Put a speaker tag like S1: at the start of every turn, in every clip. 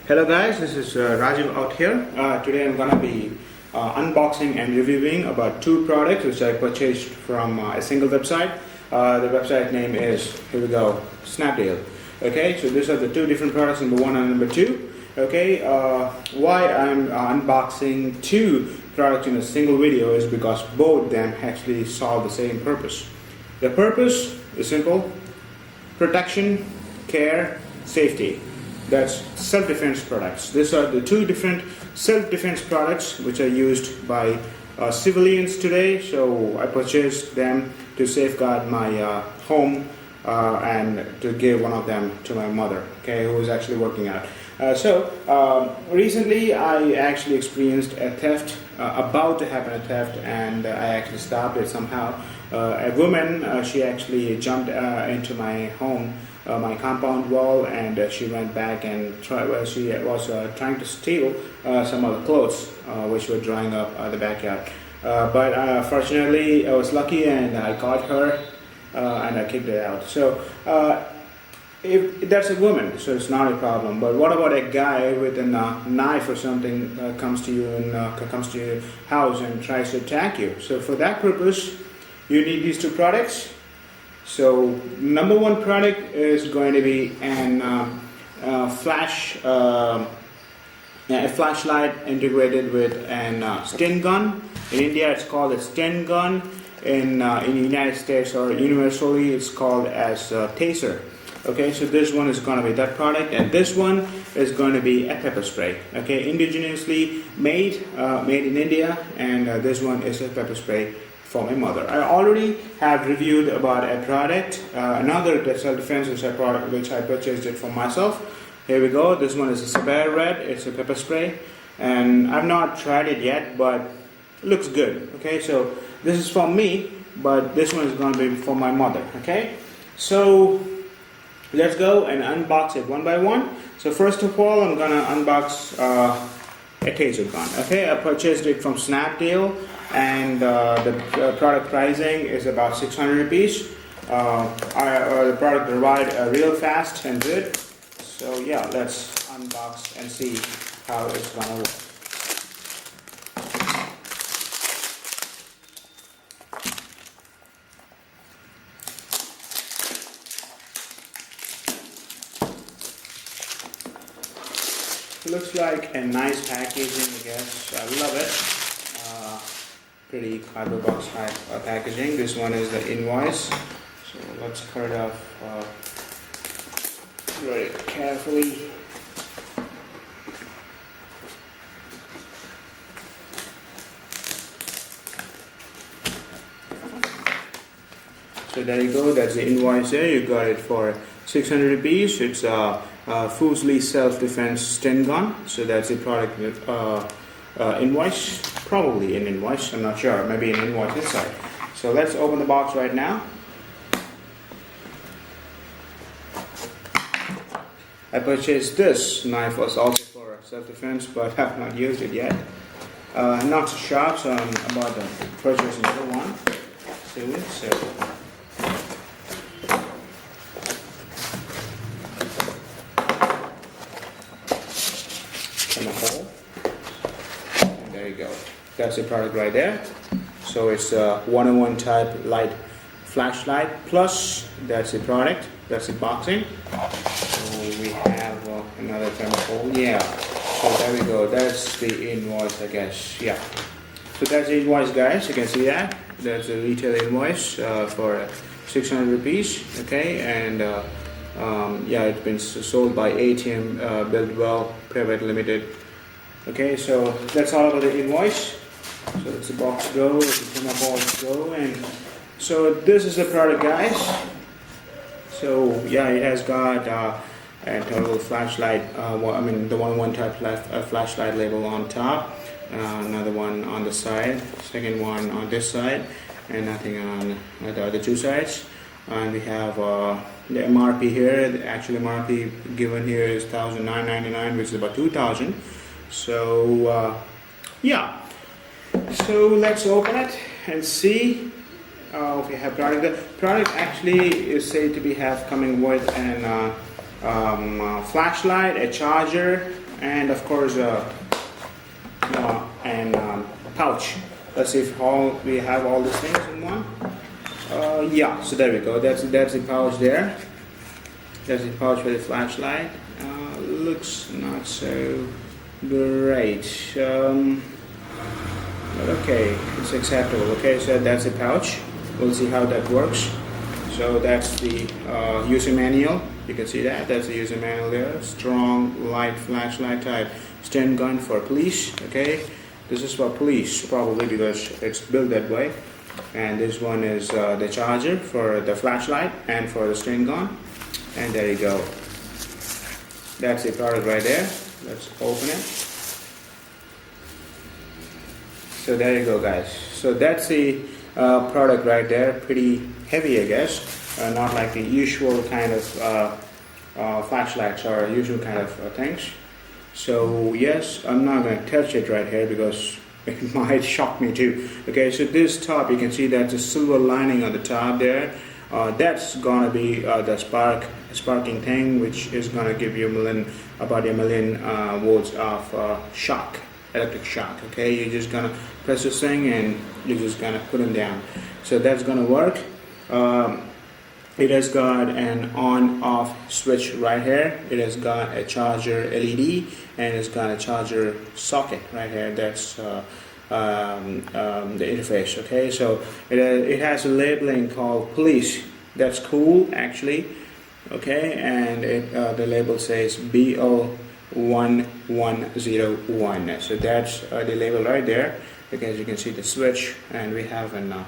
S1: Hello guys, this is Raju out here. Today I'm gonna be unboxing and reviewing about two products which I purchased from a single website. The website name is, here we go, Snapdeal. Okay, so these are the two different products, number one and number two. Okay, why I'm unboxing two products in a single video is because both them actually solve the same purpose. The purpose is simple: protection, care, safety. That's self-defense products. These are the two different self-defense products which are used by civilians today. So I purchased them to safeguard my home and to give one of them to my mother, okay, who is actually working out. Recently I actually experienced a theft, about to happen a theft, and I actually stopped it somehow. A woman, she actually jumped into my home, my compound wall, and she went back and she was trying to steal some of the clothes which were drying up the backyard. But fortunately I was lucky and I caught her and I kicked her out. So if that's a woman, so it's not a problem. But what about a guy with a knife or something comes to you and comes to your house and tries to attack you? So for that purpose, you need these two products. So number one product is going to be a flashlight integrated with a stun gun. In India, it's called a stun gun. In the United States, or universally, it's called as Taser. Okay, so this one is going to be that product, and this one is going to be a pepper spray. Okay, indigenously made in India, and this one is a pepper spray for my mother. I already have reviewed about a product, another self-defense product which I purchased it for myself. Here we go. This one is a Sabere Red. It's a pepper spray, and I've not tried it yet, but it looks good. Okay, so this is for me, but this one is going to be for my mother. Okay, so let's go and unbox it one by one. So first of all, I'm gonna unbox a Taser gun. Okay, I purchased it from Snapdeal, and the product pricing is about 600 rupees. The product arrived real fast and good. So yeah, let's unbox and see how it's gonna work. Looks like a nice packaging, I guess. I love it. Pretty cardboard box type packaging. This one is the invoice. So let's cut it off very carefully. So there you go. That's the invoice there. You got it for 600 rupees. It's a Fusely self-defense stun gun. So that's the product with invoice, probably an invoice, I'm not sure, maybe an invoice inside. So let's open the box right now. I purchased this knife was also for self-defense, but I have not used it yet. Not so sharp, so I'm about to purchase another one soon. So in a hole, and there you go. That's the product right there. So it's a 101 type light flashlight, plus that's the product, that's the boxing. So we have another chemical, yeah. So there we go, that's the invoice, I guess, yeah. So that's the invoice, guys, you can see that. That's the retail invoice for 600 rupees, okay, and yeah, it's been sold by ATM Built Well Private Limited. Okay, so that's all about the invoice. So let's the box go, let the camera balls go, and so this is the product, guys. So yeah, it has got a total flashlight. I mean the 101 type flashlight label on top. Another one on the side. Second one on this side, and nothing on the other two sides. And we have the MRP here. The actual MRP given here is $1,999, which is about 2,000. So yeah, so let's open it and see if we have product. The product actually is said to be coming with an flashlight, a charger, and of course and pouch. Let's see if we have all these things in one. Yeah, so there we go. That's the pouch there. That's the pouch for the flashlight. Looks not so great. But okay, it's acceptable. Okay, so that's the pouch. We'll see how that works. So that's the user manual. You can see that. That's the user manual there. Strong light flashlight type. Stun gun for police. Okay, this is for police probably because it's built that way. And this one is the charger for the flashlight and for the stun gun. And there you go. That's the product right there. Let's open it. So there you go, guys. So that's the product right there. Pretty heavy, I guess. Not like the usual kind of flashlights or usual kind of things. So yes, I'm not going to touch it right here because it might shock me too. Okay, so this top, you can see that's a silver lining on the top there. That's gonna be the sparking thing, which is gonna give you about a million volts of shock, electric shock. Okay, you're just gonna press this thing and you're just gonna put them down. So that's gonna work. It has got an on-off switch right here. It has got a charger LED and it's got a charger socket right here. That's the interface. Okay, so it has a labeling called police. That's cool actually. Okay, and the label says BO1101. So that's the label right there. Because you can see the switch, and we have a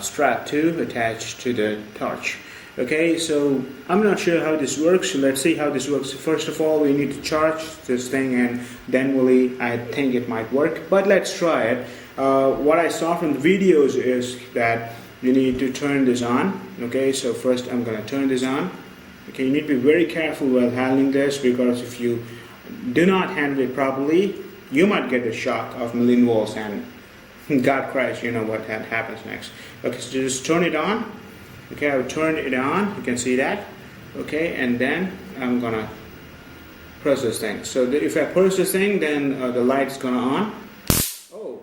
S1: strap too attached to the torch. Okay, so I'm not sure how this works. So let's see how this works. First of all, we need to charge this thing, and then I think it might work. But let's try it. What I saw from the videos is that you need to turn this on. Okay, so first I'm going to turn this on. Okay, you need to be very careful while handling this, because if you do not handle it properly, you might get a shock of million volts, and God Christ, you know what happens next. Okay, so just turn it on. Okay, I've turned it on. You can see that. Okay, and then I'm gonna press this thing. So if I press this thing, then the light's gonna on. Oh,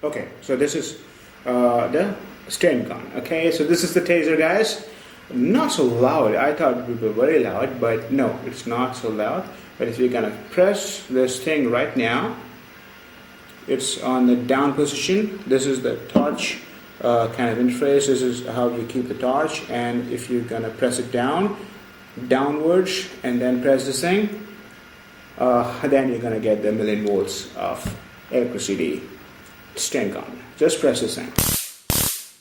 S1: okay. So this is the stun gun. Okay, so this is the taser, guys. Not so loud. I thought it would be very loud, but no, it's not so loud. But if you're gonna press this thing right now, it's on the down position. This is the torch kind of interface. This is how you keep the torch. And if you're gonna press it downwards, and then press this thing, then you're gonna get the million volts of electricity stun gun. Just press this thing.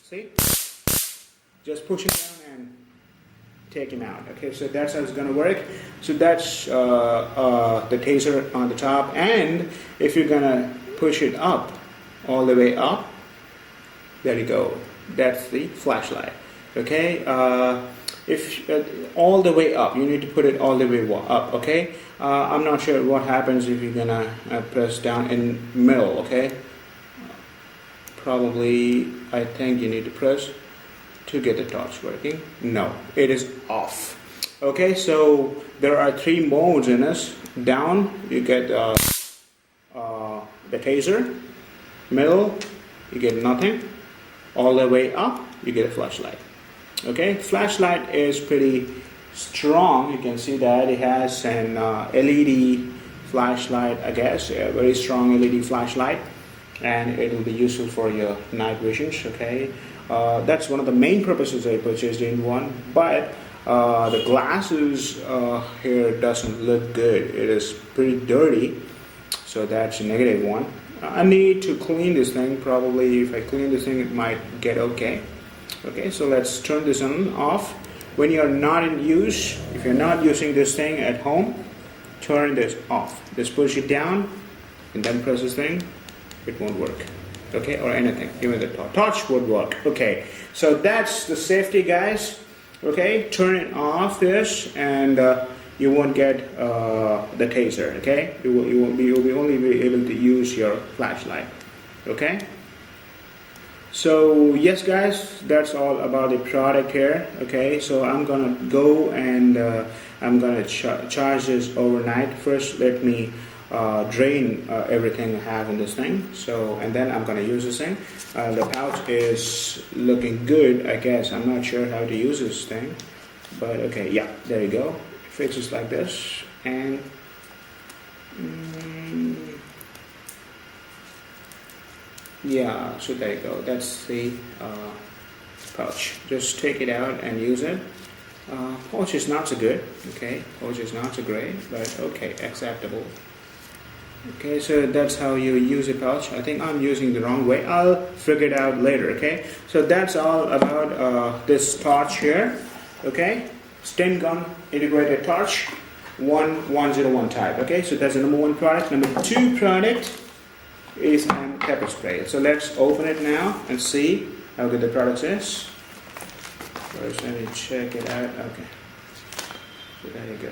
S1: See? Just push it down and take him out. Okay, so that's how it's gonna work. So that's the taser on the top. And if you're gonna push it up, all the way up, there you go. That's the flashlight. Okay, if all the way up, you need to put it all the way up. Okay, I'm not sure what happens if you're gonna press down in middle. Okay, probably I think you need to press to get the torch working. No, it is off. Okay, so there are 3 modes in this. Down, you get the taser. Middle, you get nothing. All the way up, you get a flashlight. Okay, flashlight is pretty strong. You can see that it has an LED flashlight, I guess, a very strong LED flashlight, and it will be useful for your night visions. Okay, that's one of the main purposes I purchased in one. But the glasses here doesn't look good. It is pretty dirty, so that's a negative one. I need to clean this thing. Probably if I clean this thing, it might get okay. Okay, so let's turn this on off. When you're not in use, if you're not using this thing at home, turn this off. Just push it down and then press this thing. It won't work. Okay, or anything, even the torch would work. Okay, so that's the safety, guys. Okay, turn it off this, and you won't get the taser. Okay, you will only be able to use your flashlight. Okay, so yes, guys, that's all about the product here. Okay, so I'm gonna go and I'm gonna charge this overnight. First, let me drain everything I have in this thing. So, and then I'm gonna use this thing. The pouch is looking good, I guess. I'm not sure how to use this thing, but okay, yeah, there you go. It fits just like this, and yeah, so there you go. That's the pouch. Just take it out and use it. Pouch is not so good, okay? Pouch is not so great, but okay, acceptable. Okay, so that's how you use a pouch. I think I'm using the wrong way. I'll figure it out later, okay? So that's all about this torch here, okay? Stem gun integrated torch, 101 type, okay? So that's the number one product. Number two product is pepper spray. So let's open it now and see how good the product is. First, let me check it out. Okay, so there you go.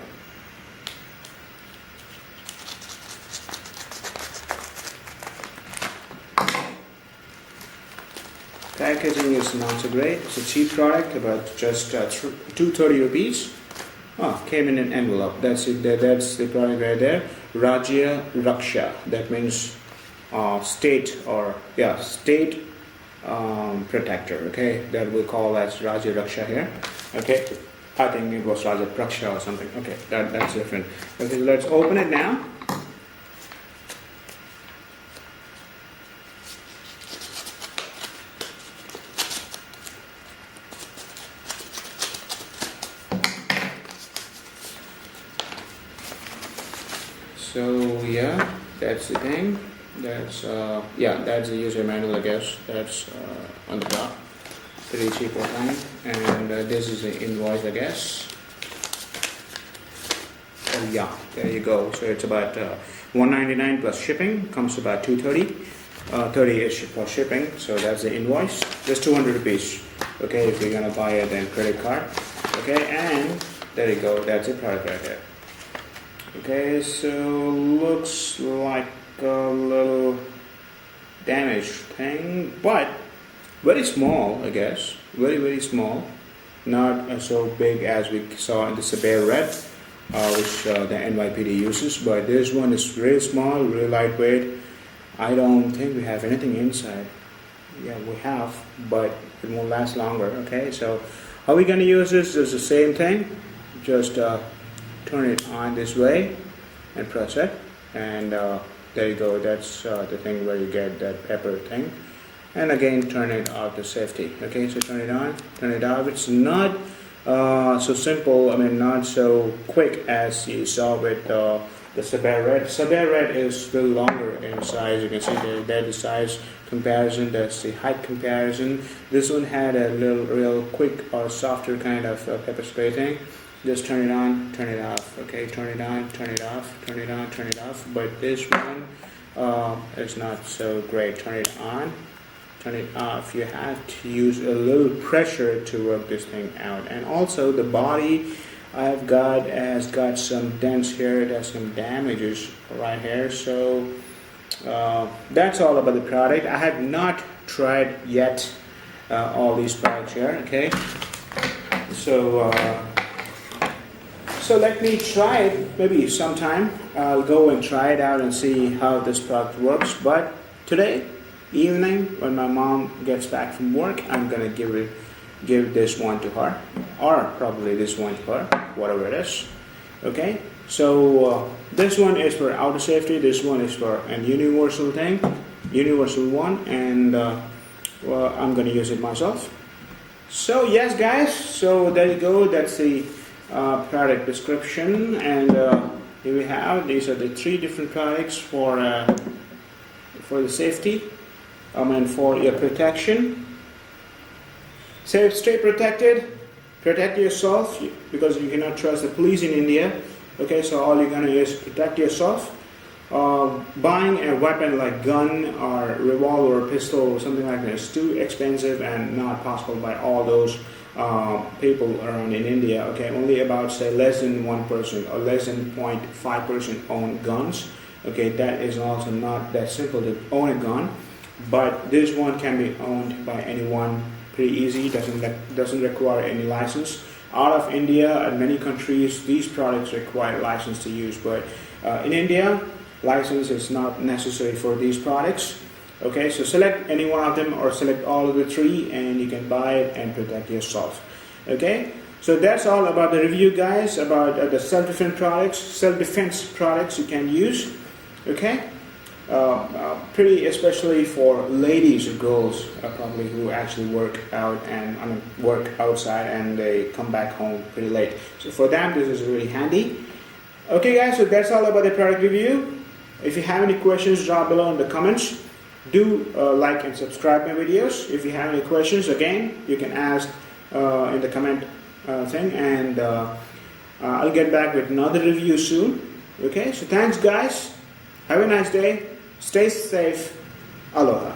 S1: Packaging is not so great. It's a cheap product, about just 230 rupees. Oh, came in an envelope. That's it. That's the product right there. Rajya Raksha. That means state, or yeah, state protector. Okay, that we call that Rajya Raksha here. Okay, I think it was Rajya Raksha or something. Okay, that's different. Okay, let's open it now. So yeah, that's the thing. That's yeah, that's the user manual, I guess. That's on the top. Pretty cheap thing. And this is the invoice, I guess. Oh yeah, there you go. So it's about 199 plus shipping. Comes about 230. 30 is for shipping. So that's the invoice. Just 200 rupees. Okay, if you're gonna buy it, then credit card. Okay, and there you go. That's the product right there. Okay, so looks like a little damaged thing, but very small, I guess. Very small. Not so big as we saw in the Saber Red, which the NYPD uses, but this one is real small, real lightweight. I don't think we have anything inside. Yeah, we have, but it won't last longer. Okay, so how are we going to use this? It's the same thing. Just turn it on this way and press it, and there you go. That's the thing where you get that pepper thing. And again, turn it off to safety. Okay, so turn it on, turn it off. It's not so simple, I mean not so quick as you saw with the Saber Red. Saber Red is still longer in size. You can see there's the size comparison, that's the height comparison. This one had a little real quick or softer kind of pepper spray thing. Just turn it on, turn it off. Okay, turn it on, turn it off, turn it on, turn it off. But this one is not so great. Turn it on, turn it off. You have to use a little pressure to work this thing out. And also the body I've got has got some dents here. There's some damages right here. So that's all about the product. I have not tried yet all these products here. Okay, so let me try it maybe sometime. I'll go and try it out and see how this product works. But today evening, when my mom gets back from work, I'm gonna give this one to her, or probably this one to her, whatever it is. Okay, so this one is for outer safety. This one is for an universal thing, universal one, and well, I'm gonna use it myself. So yes, guys. So there you go. That's the product description, and here we have, these are the three different products for the safety, and for your protection. So stay protected, protect yourself, because you cannot trust the police in India. Okay, so all you're gonna do is protect yourself. Buying a weapon like gun or revolver or pistol or something like that is too expensive and not possible by all those people around in India. Okay, only about say less than 1% or less than 0.5% own guns. Okay, that is also not that simple to own a gun, but this one can be owned by anyone pretty easy. Doesn't require any license. Out of India and many countries, these products require license to use, but in India license is not necessary for these products. Okay, so select any one of them or select all of the three and you can buy it and protect yourself. Okay, so that's all about the review, guys, about the self-defense products you can use. Okay, pretty especially for ladies or girls probably who actually work out and work outside and they come back home pretty late. So for them this is really handy. Okay guys, so that's all about the product review. If you have any questions, drop below in the comments. Do like and subscribe my videos. If you have any questions, again you can ask in the comment thing, and I'll get back with another review soon. Okay, so thanks guys, have a nice day, stay safe, aloha.